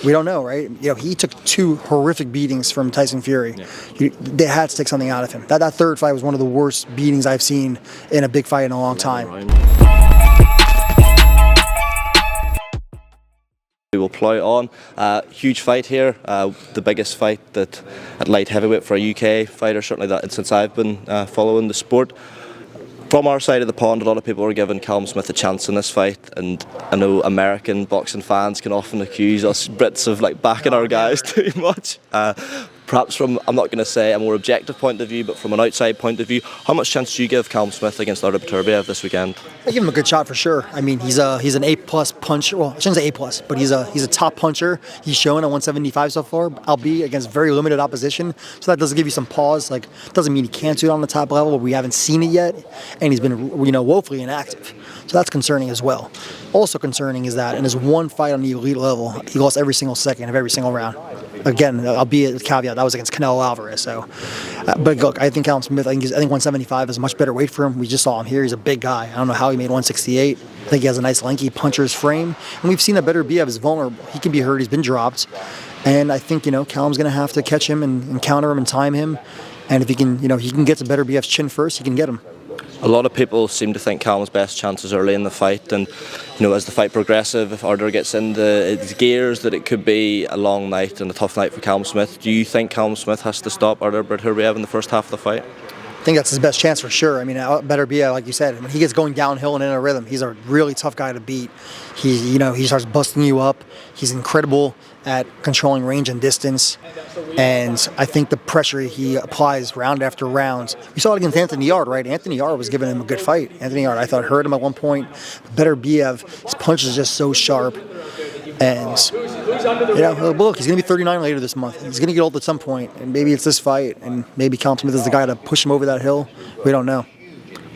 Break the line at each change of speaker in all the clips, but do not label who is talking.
We don't know, right? He took 2 horrific beatings from Tyson Fury.
Yeah.
They had to take something out of him. That third fight was one of the worst beatings I've seen in a big fight in a long time.
We will plough on. Huge fight here, the biggest fight at light heavyweight for a UK fighter, certainly that since I've been following the sport. From our side of the pond, a lot of people are giving Callum Smith a chance in this fight, and I know American boxing fans can often accuse us Brits of backing our guys too much. Perhaps from, I'm not going to say a more objective point of view, but from an outside point of view, how much chance do you give Callum Smith against Artur Beterbiev this weekend?
I give him a good shot for sure. I mean, he's an A+ puncher. Well, I shouldn't say A+, but he's a top puncher. He's shown at 175 so far, albeit against very limited opposition. So that does give you some pause. Doesn't mean he can't do it on the top level, but we haven't seen it yet, and he's been woefully inactive. So that's concerning as well. Also concerning is that in his one fight on the elite level, he lost every single second of every single round. Again, albeit with caveat, that was against Canelo Alvarez. So, but look, I think Callum Smith, I think 175 is a much better weight for him. We just saw him here. He's a big guy. I don't know how he made 168. I think he has a nice lanky puncher's frame. And we've seen that Beterbiev is vulnerable. He can be hurt. He's been dropped. And I think, Callum's going to have to catch him and counter him and time him. And if he can, he can get to Beterbiev's chin first, he can get him.
A lot of people seem to think Callum's best chances early in the fight, and as the fight progresses, if Artur gets into its gears, that it could be a long night and a tough night for Callum Smith. Do you think Callum Smith has to stop Artur Beterbiev in the first half of the fight?
I think that's his best chance for sure. I mean, Beterbiev, like you said, when he gets going downhill and in a rhythm, he's a really tough guy to beat. He starts busting you up. He's incredible at controlling range and distance. And I think the pressure he applies round after round. We saw it against Anthony Yarde, right? Anthony Yarde was giving him a good fight. Anthony Yarde, I thought, hurt him at one point. Beterbiev, his punch is just so sharp. And, look, he's going to be 39 later this month. He's going to get old at some point, and maybe it's this fight, and maybe Callum Smith is the guy to push him over that hill. We don't know.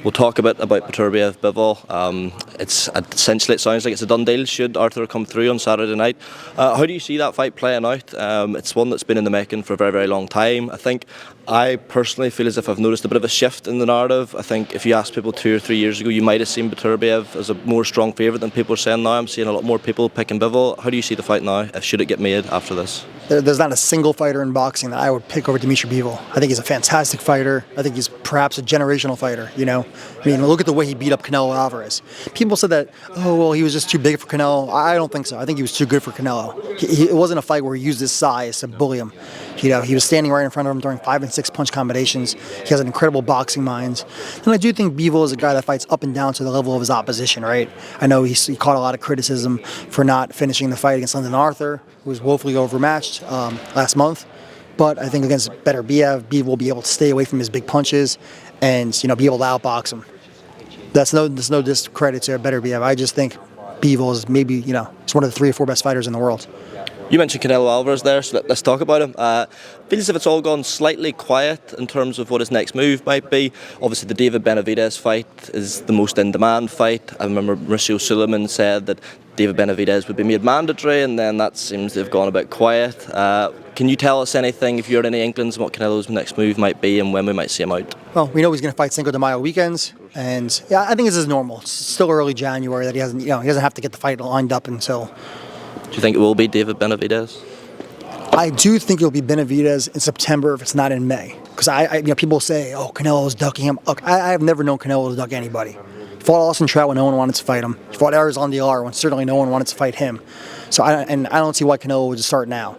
We'll talk a bit about Beterbiev, Bivol. It's essentially, it sounds like it's a done deal should Artur come through on Saturday night. How do you see that fight playing out? It's one that's been in the making for a very, very long time. I personally feel as if I've noticed a bit of a shift in the narrative. I think if you asked people 2 or 3 years ago, you might have seen Beterbiev as a more strong favourite than people are saying now. I'm seeing a lot more people picking Bivol. How do you see the fight now? Should it get made after this?
There's not a single fighter in boxing that I would pick over Dimitri Bivol. I think he's a fantastic fighter. I think he's perhaps a generational fighter, I mean, look at the way he beat up Canelo Alvarez. People said that, he was just too big for Canelo. I don't think so. I think he was too good for Canelo. It wasn't a fight where he used his size to bully him. He was standing right in front of him during 5 and 6 punch combinations. He has an incredible boxing mind. And I do think Bivol is a guy that fights up and down to the level of his opposition, right? I know he caught a lot of criticism for not finishing the fight against Lyndon Arthur, who was woefully overmatched last month. But I think against Beterbiev, Bivol will be able to stay away from his big punches and, be able to outbox him. There's no discredit to Beterbiev. I just think Bivol is maybe, he's one of the 3 or 4 best fighters in the world.
You mentioned Canelo Alvarez there, so let's talk about him. Feels as if it's all gone slightly quiet in terms of what his next move might be. Obviously, the David Benavidez fight is the most in-demand fight. I remember Mauricio Suleiman said that David Benavidez would be made mandatory, and then that seems to have gone a bit quiet. Can you tell us anything, if you heard any inklings, what Canelo's next move might be and when we might see him out?
Well, we know he's going to fight Cinco de Mayo weekends, and I think this is normal. It's still early January that he hasn't, he doesn't have to get the fight lined up until.
Do you think it will be David Benavidez?
I do think it'll be Benavidez in September if it's not in May. Because people say, Canelo's ducking him. Look, I've never known Canelo to duck anybody. He fought Austin Trout when no one wanted to fight him. He fought Arizona Dilar when certainly no one wanted to fight him. So I don't see why Canelo would just start now.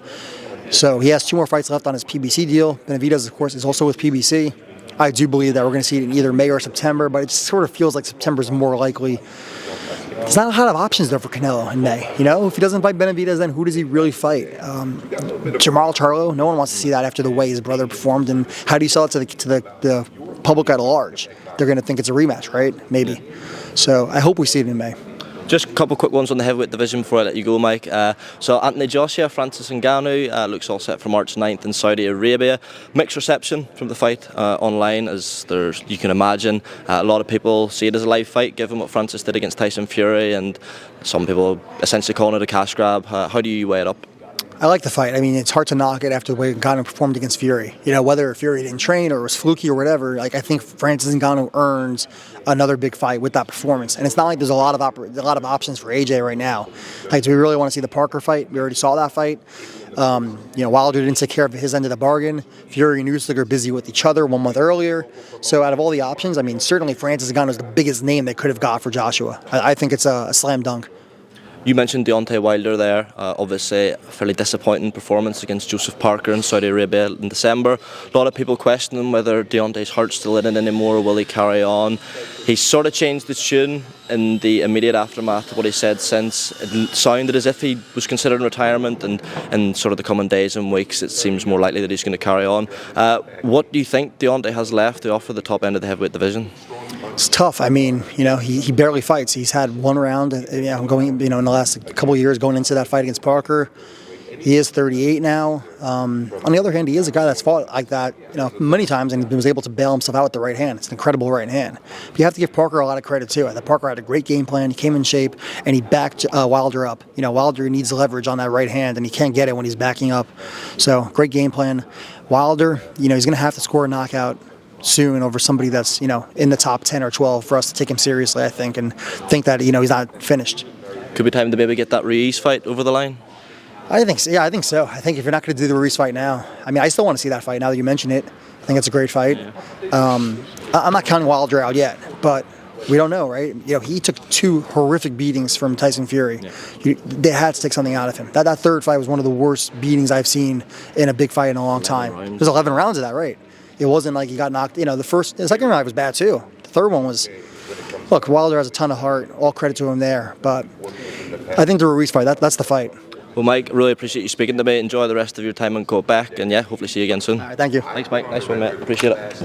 So he has 2 more fights left on his PBC deal. Benavidez, of course, is also with PBC. I do believe that we're going to see it in either May or September, but it just sort of feels like September is more likely. There's not a lot of options there for Canelo in May. If he doesn't fight Benavidez, then who does he really fight? Jamal Charlo? No one wants to see that after the way his brother performed. And how do you sell it to the public at large? They're going to think it's a rematch, right? Maybe. So I hope we see it in May.
Just a couple of quick ones on the heavyweight division before I let you go, Mike. So Anthony Joshua, Francis Ngannou looks all set for March 9th in Saudi Arabia. Mixed reception from the fight online, as you can imagine. A lot of people see it as a live fight, given what Francis did against Tyson Fury, and some people essentially calling it a cash grab. How do you weigh it up?
I like the fight. I mean, it's hard to knock it after the way Ngannou performed against Fury. You know, whether Fury didn't train or was fluky or whatever, like I think Francis Ngannou earns another big fight with that performance. And it's not like there's a lot of options for AJ right now. Like, do we really want to see the Parker fight? We already saw that fight. Wilder didn't take care of his end of the bargain. Fury and Usyk are busy with each other 1 month earlier. So out of all the options, I mean, certainly Francis Ngannou is the biggest name they could have got for Joshua. I think it's a slam dunk.
You mentioned Deontay Wilder there. Obviously, a fairly disappointing performance against Joseph Parker in Saudi Arabia in December. A lot of people questioning whether Deontay's heart's still in it anymore. Will he carry on? He's sort of changed his tune in the immediate aftermath of what he said since. It sounded as if he was considering retirement, and in sort of the coming days and weeks, it seems more likely that he's going to carry on. What do you think Deontay has left to offer the top end of the heavyweight division?
It's tough. I mean, he barely fights. He's had one round, going, in the last couple of years going into that fight against Parker. He is 38 now. On the other hand, he is a guy that's fought like that, many times, and he was able to bail himself out with the right hand. It's an incredible right hand. But you have to give Parker a lot of credit too. I thought Parker had a great game plan. He came in shape and he backed Wilder up. Wilder needs leverage on that right hand, and he can't get it when he's backing up. So great game plan. Wilder, he's going to have to score a knockout soon over somebody that's in the top 10 or 12 for us to take him seriously, I think, and think that he's not finished.
Could be time to maybe get that Ruiz fight over the line?
I think so. Yeah, I think so. I think if you're not going to do the Ruiz fight now, I mean, I still want to see that fight now that you mention it. I think it's a great fight. I'm not counting Wilder out yet, but we don't know, right? He took 2 horrific beatings from Tyson Fury. Yeah. They had to take something out of him. That third fight was one of the worst beatings I've seen in a big fight in a long time. There's 11 rounds of that, right? It wasn't like he got knocked. The second round was bad too. The third one was. Look, Wilder has a ton of heart. All credit to him there. But I think the Ruiz fight, that's the fight.
Well, Mike, really appreciate you speaking to me. Enjoy the rest of your time in Quebec, and hopefully see you again soon.
All right, thank you.
Thanks, Mike. Nice one, mate. Appreciate it.